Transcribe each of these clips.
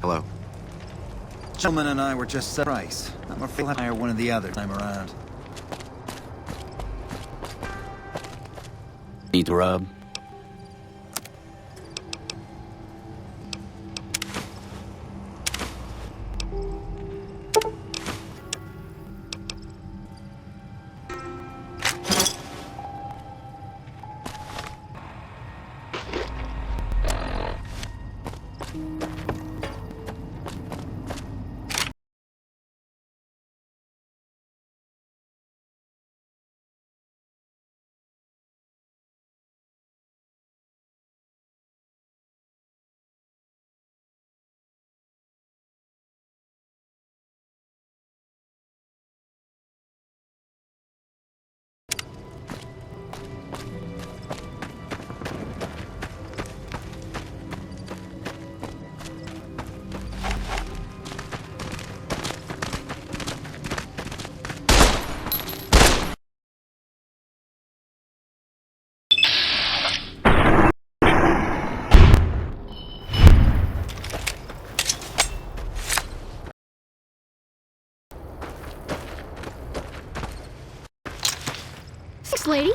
Hello. Gentleman and I were just set price. I'm afraid I'll hire one of the other time around. Need to rub? Thanks, lady.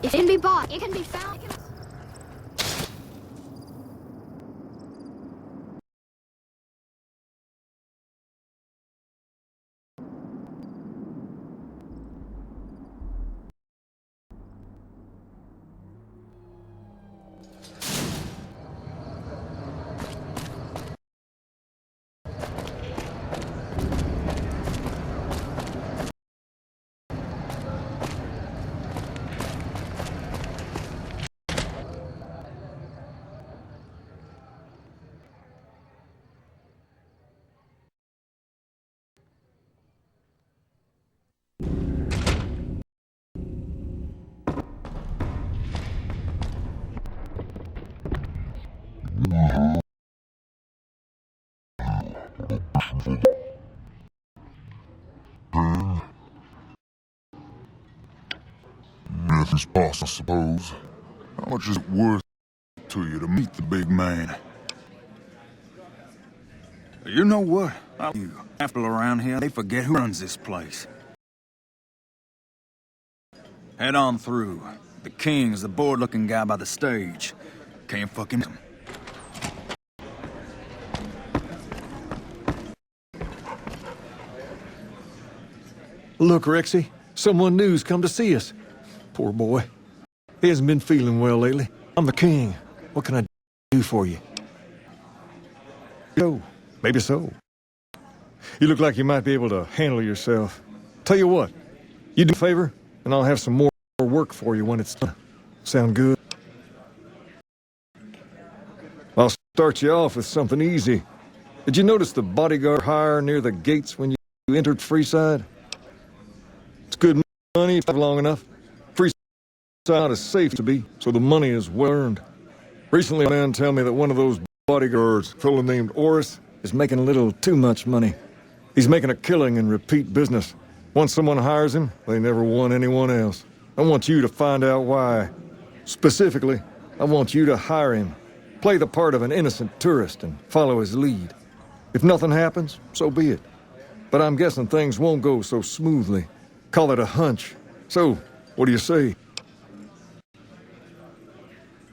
It can be bought. It can be found. His boss, I suppose. How much is it worth to you to meet the big man? You know what? People around here, they forget who runs this place. Head on through. The king's the bored-looking guy by the stage. Can't fucking... Look, Rexy, someone new's come to see us. Poor boy. He hasn't been feeling well lately. I'm the king. What can I do for you? Oh, maybe so. You look like you might be able to handle yourself. Tell you what, you do me a favor, and I'll have some more work for you when it's done. Sound good? I'll start you off with something easy. Did you notice the bodyguard hire near the gates when you entered Freeside? It's good money if you have long enough. Freeside is safe to be, so the money is well earned. Recently, a man told me that one of those bodyguards, a fellow named Oris, is making a little too much money. He's making a killing in repeat business. Once someone hires him, they never want anyone else. I want you to find out why. Specifically, I want you to hire him. Play the part of an innocent tourist and follow his lead. If nothing happens, so be it. But I'm guessing things won't go so smoothly. Call it a hunch. So, what do you say?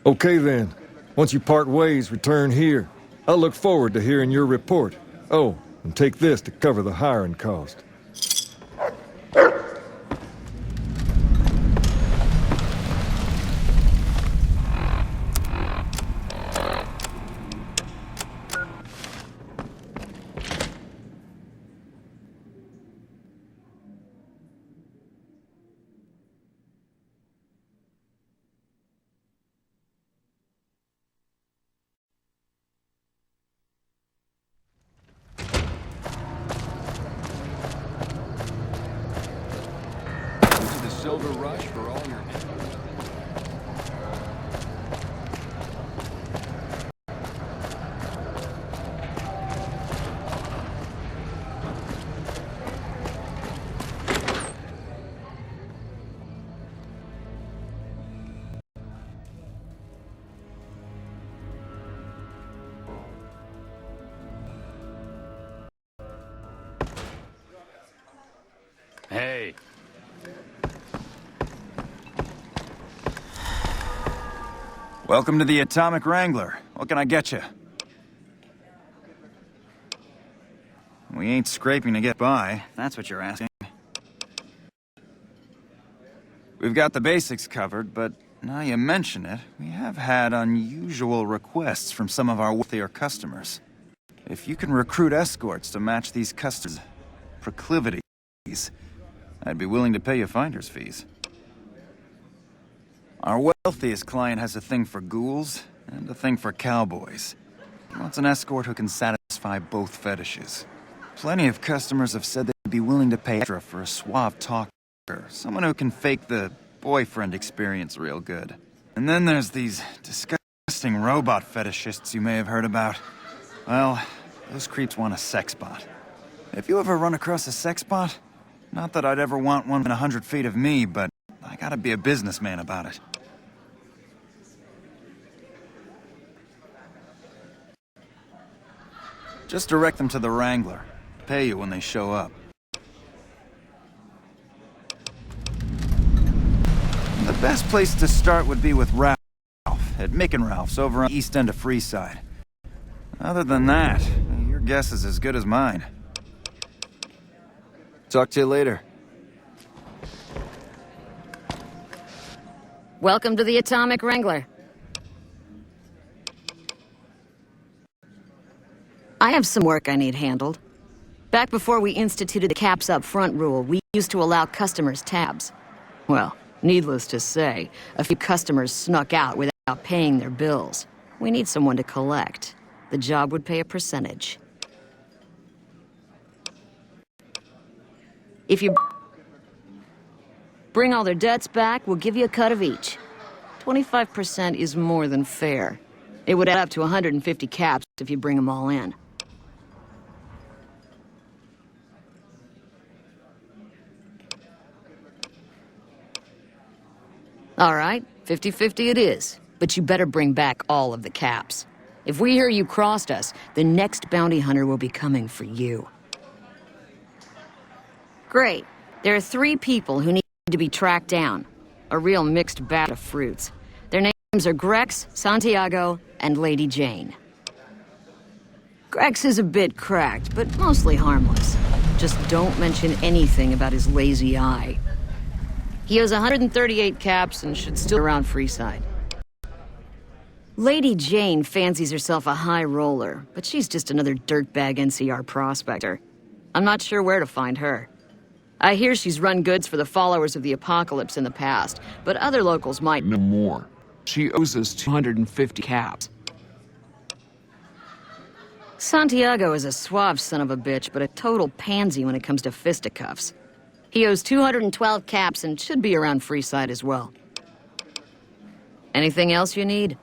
Okay then. Once you part ways, return here. I'll look forward to hearing your report. Oh, and take this to cover the hiring cost. Silver rush for all your... Welcome to the Atomic Wrangler. What can I get you? We ain't scraping to get by, if that's what you're asking. We've got the basics covered, but now you mention it, we have had unusual requests from some of our wealthier customers. If you can recruit escorts to match these customers' proclivities, I'd be willing to pay you finder's fees. Our wealthiest client has a thing for ghouls and a thing for cowboys. He wants an escort who can satisfy both fetishes. Plenty of customers have said they'd be willing to pay extra for a suave talker, someone who can fake the boyfriend experience real good. And then there's these disgusting robot fetishists you may have heard about. Well, those creeps want a sex bot. If you ever run across a sex bot, not that I'd ever want one within 100 feet of me, but I gotta be a businessman about it. Just direct them to the Wrangler. Pay you when they show up. The best place to start would be with Ralph, at Mick and Ralph's over on the east end of Freeside. Other than that, your guess is as good as mine. Talk to you later. Welcome to the Atomic Wrangler. I have some work I need handled. Back before we instituted the caps up front rule, we used to allow customers tabs. Well, needless to say, a few customers snuck out without paying their bills. We need someone to collect. The job would pay a percentage. If you bring all their debts back, we'll give you a cut of each. 25% is more than fair. It would add up to 150 caps if you bring them all in. All right, 50-50 it is. But you better bring back all of the caps. If we hear you crossed us, the next bounty hunter will be coming for you. Great. There are 3 people who need to be tracked down. A real mixed bag of fruits. Their names are Grex, Santiago, and Lady Jane. Grex is a bit cracked, but mostly harmless. Just don't mention anything about his lazy eye. He has 138 caps and should still be around Freeside. Lady Jane fancies herself a high roller, but she's just another dirtbag NCR prospector. I'm not sure where to find her. I hear she's run goods for the followers of the apocalypse in the past, but other locals might know more. She owes us 250 caps. Santiago is a suave son of a bitch, but a total pansy when it comes to fisticuffs. He owes 212 caps and should be around Freeside as well. Anything else you need?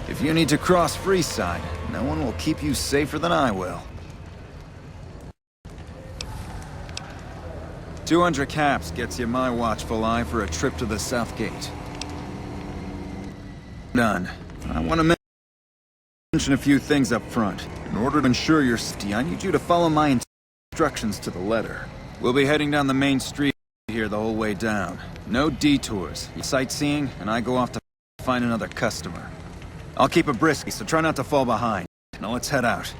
If you need to cross Freeside, no one will keep you safer than I will. 200 caps gets you my watchful eye for a trip to the South Gate. Done. I want to mention a few things up front. In order to ensure your safety, I need you to follow my instructions to the letter. We'll be heading down the main street here the whole way down. No detours. Sightseeing, and I go off to find another customer. I'll keep it brisk, so try not to fall behind. Now let's head out.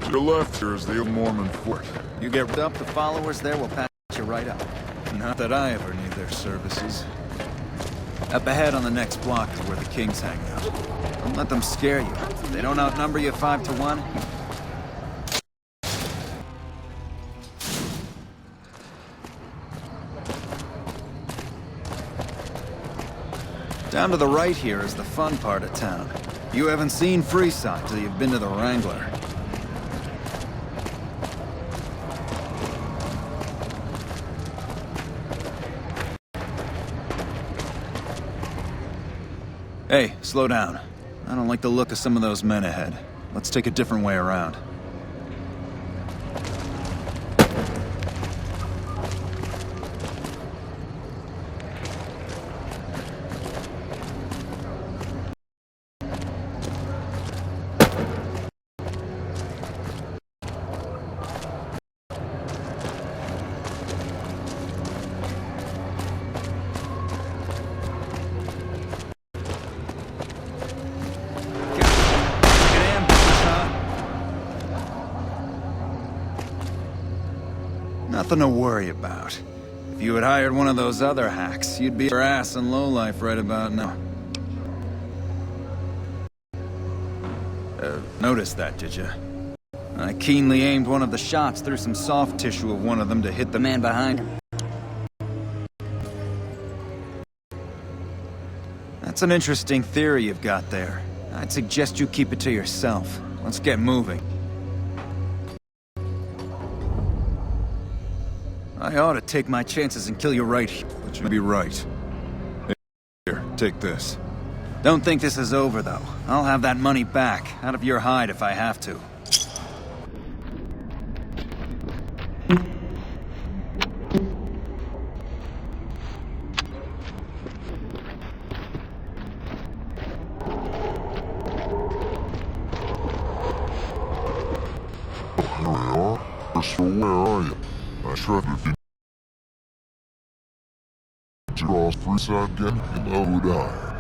To your left here is the old Mormon fort. You get up, the followers there will patch you right up. Not that I ever need their services. Up ahead on the next block is where the Kings hang out. Don't let them scare you. If they don't outnumber you 5 to 1. Down to the right here is the fun part of town. You haven't seen Freeside till you've been to the Wrangler. Hey, slow down. I don't like the look of some of those men ahead. Let's take a different way around. Nothing to worry about. If you had hired one of those other hacks, you'd be your ass in lowlife right about now. Noticed that, did you? I keenly aimed one of the shots through some soft tissue of one of them to hit the man behind him. That's an interesting theory you've got there. I'd suggest you keep it to yourself. Let's get moving. I ought to take my chances and kill you right here, but you may be right. Here, take this. Don't think this is over, though. I'll have that money back, out of your hide if I have to. Here we are. So where are you? I tried to be... Did you cross Freeside again? And so would I.